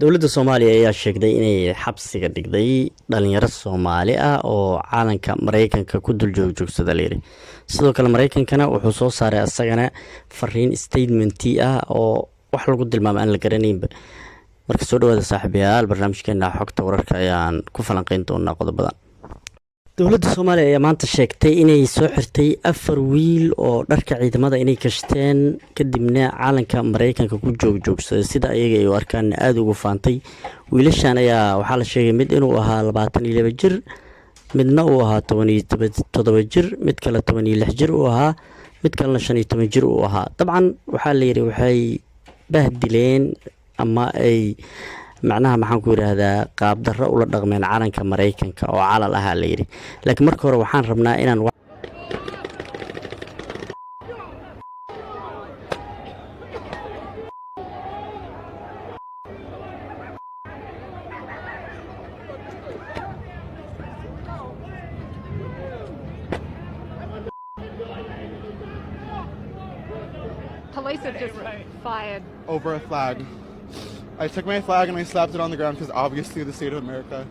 dowladda Soomaaliya ayaa sheegday inay xabsiga dhigday dhalinyaro Soomaali ah oo caalanka Mareykanka ku dul joogsada leeyahay. Sidoo kale Mareykankana wuxuu soo saaray asagana fariin statement ah oo wax lagu tilmaamay aan la garanaynba. Marka soo dhawaada saaxiibayaal, barnaamijkeena xogta wararka ayaan ku falanqeyn doonaa qodobadan. dowladda Soomaaliya ayaa maanta sheegtay inay soo xirtay 4 wiil oo dharka ciidamada inay kashteen kadibna caalanka Mareykanka ku joogsaday sida ayaga ay u arkaan aad ugu faantay. wiilashan ayaa waxaa la sheegay mid inuu ahaa 22 jir, midna uu ahaa 17 jir, mid kale 16 jir uu ahaa, mid kalena 15 jir uu ahaa. dabcan waxaa la yiri waxay bahdileen ama ay macnaha maxaan ku yiraahdaa qaab darro ula dhaqmeen caalanka Mareykanka oo calal ah la yiri. laakiin marka hore waxaan rabnaa inaan Police have just fired over a flag. I took my flag and I slapped it on the ground because obviously the state of America.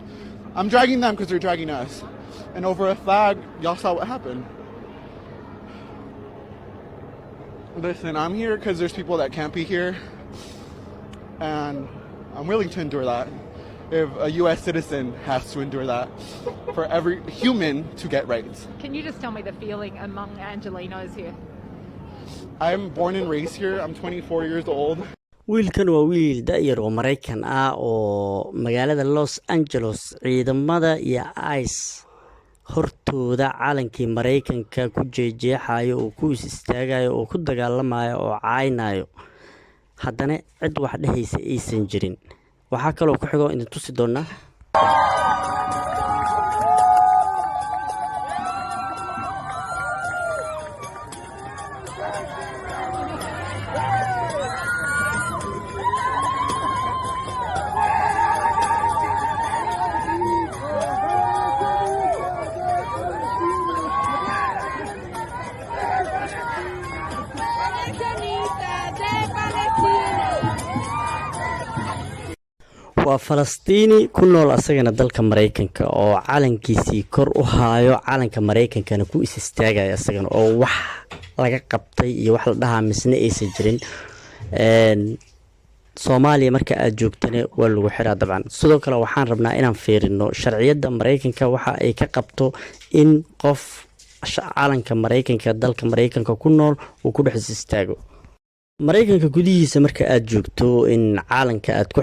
I'm dragging them because they're dragging us. And over a flag, y'all saw what happened. Listen, I'm here because there's people that can't be here. And I'm willing to endure that. If a U.S. citizen has to endure that for every human to get rights. Can you just tell me the feeling among Angelenos here? I'm born and raised here. I'm 24 years old. wiilkan waa wiil da'yar oo Mareykan ah oo magaalada Los Angeles ciidamada iyo ICE hortooda caalankii Mareykanka ku jeexayo oo ku istaagayo oo ku dagaalamayo oo caaynayo. haddana cid wax dhehaysa aysan jirin. waxaa kaloo ku xigo in tusi doona waa Falastiini ku nool asagana dalka Mareykanka oo caalankiisii kor u haayo caalanka Mareykankana ku istaagaya asagana oo wax laga qabtay iyo wax la dhahaa misna aysan jirin. Soomaaliya marka aad joogtana waa lagu xiraa dabcan. sidoo kale waxaan rabnaa inaan fiirino sharciyada Mareykanka waxa ay ka qabto in qof caalanka Mareykanka dalka Mareykanka ku nool uu ku dhex istaago. Mareykanka gudihiisa marka aad joogto in caalanka aad ku